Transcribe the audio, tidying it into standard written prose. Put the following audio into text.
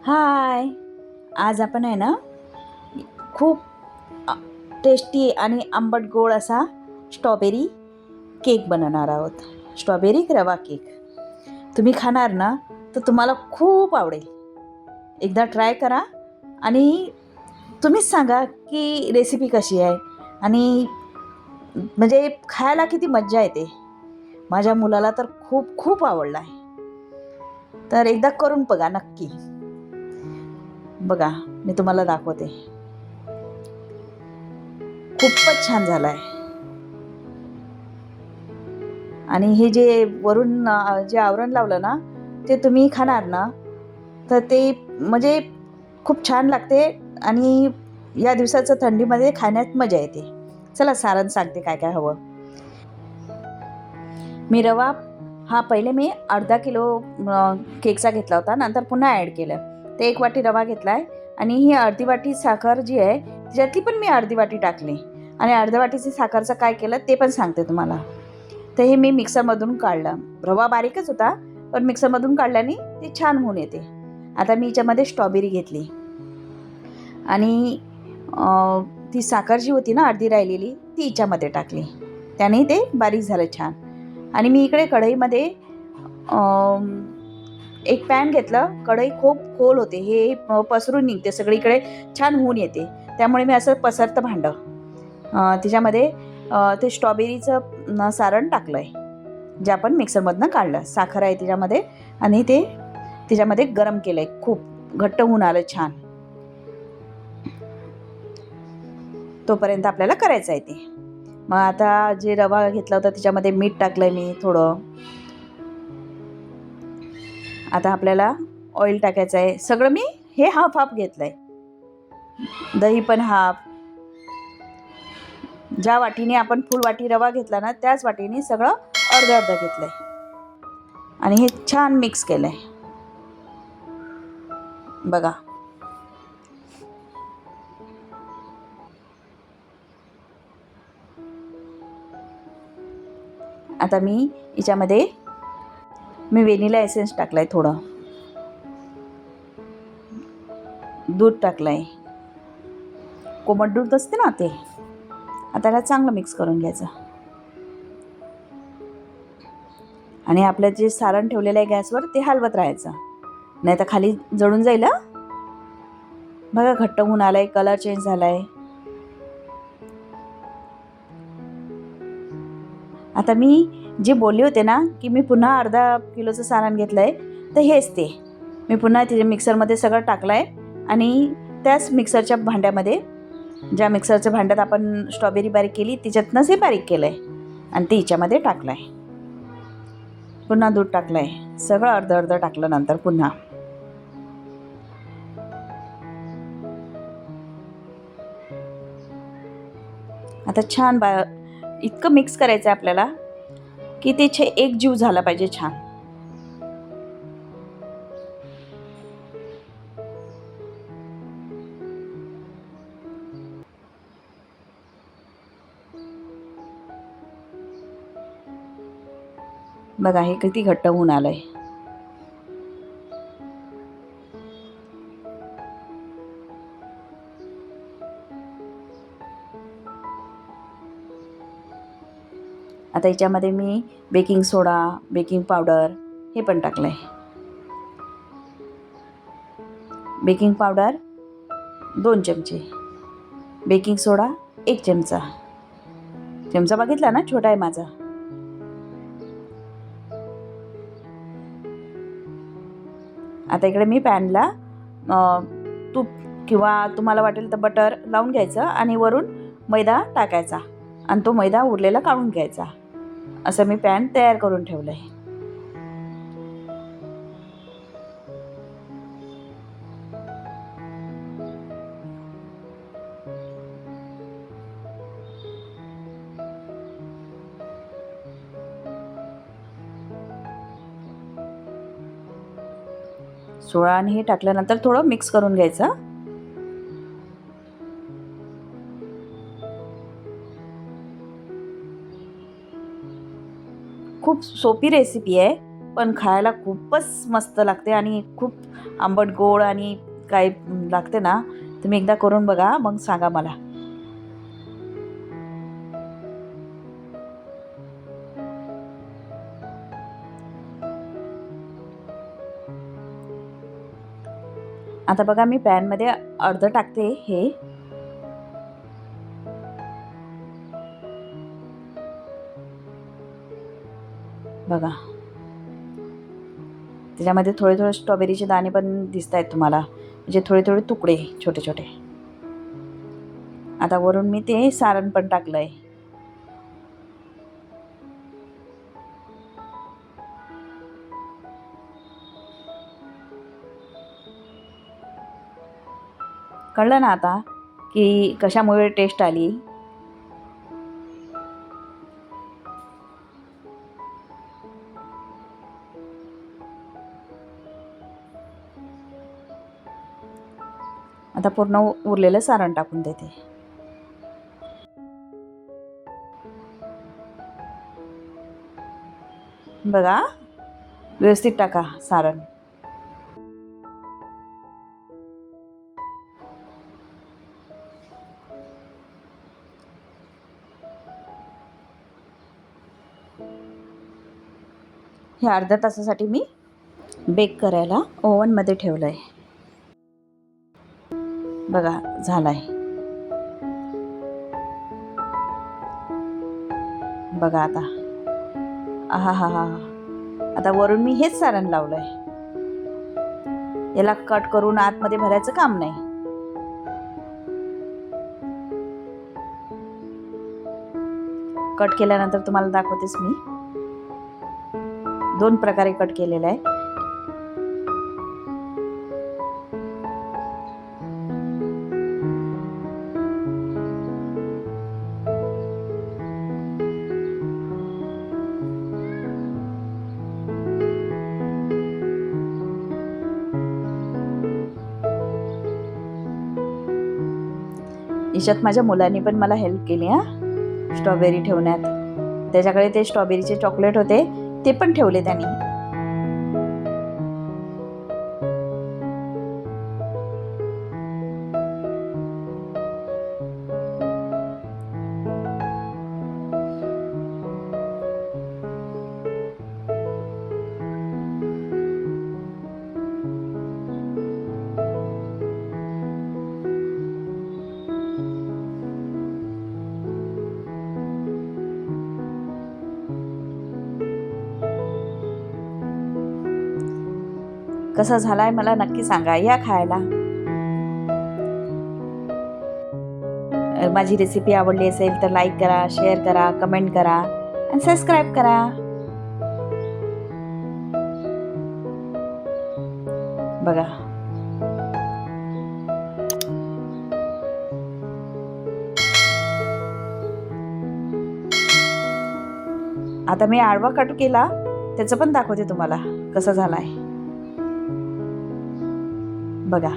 हाय. आज आपण आहे ना खूप टेस्टी आणि आंबट गोड असा स्ट्रॉबेरी केक बनवणार आहोत. स्ट्रॉबेरी रवा केक तुम्ही खाणार ना तर तुम्हाला खूप आवडेल. एकदा ट्राय करा आणि तुम्हीच सांगा की रेसिपी कशी आहे आणि म्हणजे खायला किती मज्जा येते. माझ्या मुलाला तर खूप खूप आवडला आहे. तर एकदा करून बघा नक्की. बघा मी तुम्हाला दाखवते. खूपच छान झाला आहे. आणि हे जे वरून जे आवरण लावलं ना ते तुम्ही खाणार ना तर ते म्हणजे खूप छान लागते आणि या दिवसाचं थंडीमध्ये खाण्यात मजा येते. चला सारण सांगते काय काय हवं. मी रवा हा पहिले मी अर्धा किलो केकचा घेतला होता, नंतर पुन्हा ॲड केलं. ते 1 वाटी रवा घेतला आहे आणि ही अर्धी वाटी साखर जी आहे त्याच्यातली पण मी अर्धी वाटी टाकली आणि अर्ध्या वाटीची साखरचं काय केलं ते पण सांगते तुम्हाला. तर हे मी मिक्सरमधून काढलं. रवा बारीकच होता पण मिक्सरमधून काढल्याने ती छान होऊन येते. आता मी याच्यामध्ये स्ट्रॉबेरी घेतली आणि ती साखर जी होती ना अर्धी राहिलेली ती याच्यामध्ये टाकली. त्याने ते बारीक झालं छान. आणि मी इकडे कढईमध्ये एक पॅन घेतलं. कढई खूप खोल होते, हे पसरून निघते सगळीकडे, छान होऊन येते. त्यामुळे मी असं पसरतं भांडं त्याच्यामध्ये ते स्ट्रॉबेरीचं सारण टाकलं आहे जे आपण मिक्सरमधनं काढलं. साखर आहे त्याच्यामध्ये आणि ते त्याच्यामध्ये गरम केलं आहे. खूप घट्ट होऊन आलं छान. तोपर्यंत आपल्याला करायचं आहे ते. मग आता जे रवा घेतला होता त्याच्यामध्ये मीठ टाकलं आहे मी थोडं. आता आपल्याला ऑइल टाकायचं आहे. सगळं मी हे हाफ हाफ घेतलं आहे. दही पण हाफ. ज्या वाटीने आपण फुल वाटी रवा घेतला ना त्याच वाटीने सगळं अर्धं अर्धं घेतलं आहे आणि हे छान मिक्स केलं आहे. बघा आता मी याच्यामध्ये व्हॅनिला एसेन्स टाकला आहे, थोडं दूध टाकलं आहे, कोमट दूध असते ना ते. आता त्याला चांगलं मिक्स करून घ्यायचं आणि आपलं जे सारण ठेवलेलं आहे गॅसवर ते हलवत राहायचं, नाही तर खाली जळून जाईल. बघा घट्ट होऊन आलं आहे, कलर चेंज झाला आहे. आता मी जे बोलले होते ना की मी पुन्हा अर्धा किलोचं सारण घेतलं आहे तर हेच ते मी पुन्हा तिथे मिक्सरमध्ये सगळं टाकलं आहे आणि त्याच मिक्सरच्या भांड्यामध्ये, ज्या मिक्सरच्या भांड्यात आपण स्ट्रॉबेरी बारीक केली त्याच्यातनंच हे बारीक केलं आहे आणि ते हिच्यामध्ये टाकलं आहे. पुन्हा दूध टाकलं आहे, सगळं अर्धं अर्धं टाकलं नंतर पुन्हा. आता छान इतकं मिक्स करायचं आहे आपल्याला की ते एक जीव झाला पाहिजे छान. बघा हे किती घट्ट होऊन आलं आहे. आता याच्यामध्ये मी बेकिंग सोडा, बेकिंग पावडर हे पण टाकलं आहे. बेकिंग पावडर 2 चमचे, बेकिंग सोडा 1 चमचा. चमचा बघितला ना, छोटा आहे माझा. आता इकडे मी पॅनला तूप किंवा तुम्हाला वाटेल तर बटर लावून घ्यायचं आणि वरून मैदा टाकायचा आणि तो मैदा उरलेला काढून घ्यायचा. असं मी पॅन तयार करून ठेवलं आहे. सोडा आणि हे टाकल्यानंतर थोडं मिक्स करून घ्यायचं. खूप सोपी रेसिपी आहे पण खायला खूपच मस्त लागते आणि खूप आंबट गोड आणि काय लागते ना, तुम्ही एकदा करून बघा, मग सांगा मला. आता बघा मी पॅनमध्ये अर्ध टाकते हे. बघा त्याच्यामध्ये थोडे थोडे स्ट्रॉबेरीचे दाणे पण दिसत आहेत तुम्हाला, म्हणजे थोडे थोडे तुकडे छोटे छोटे. आता वरून मी ते सारण पण टाकलं आहे. कळलं ना आता की कशामुळे टेस्ट आली. आता पूर्ण उरलेलं सारण टाकून देते. बघा व्यवस्थित टाका सारण. हे अर्ध्या तासासाठी मी बेक करायला ओव्हनमध्ये ठेवलं आहे. बघा झालं आहे. बघा आता आहा हा हा. आता वरून मी हेच सारण लावलं आहे. याला कट करून आतमध्ये भरायचं काम नाही. कट केल्यानंतर तुम्हाला दाखवतेच मी. 2 प्रकारे कट केलेला आहे. याच्यात माझ्या मुलांनी पण मला हेल्प केली स्ट्रॉबेरी ठेवण्यात. त्याच्याकडे ते स्ट्रॉबेरीचे चॉकलेट होते, ते पण ठेवले त्यांनी. कसा झालाय मला नक्की सांगा. या खायला. माझी रेसिपी आवडली असेल तर लाईक करा, शेअर करा, कमेंट करा आणि सबस्क्राईब करा. बघा आता मी आडवा कट केला, त्याचं पण दाखवते तुम्हाला कसा झालाय. बघा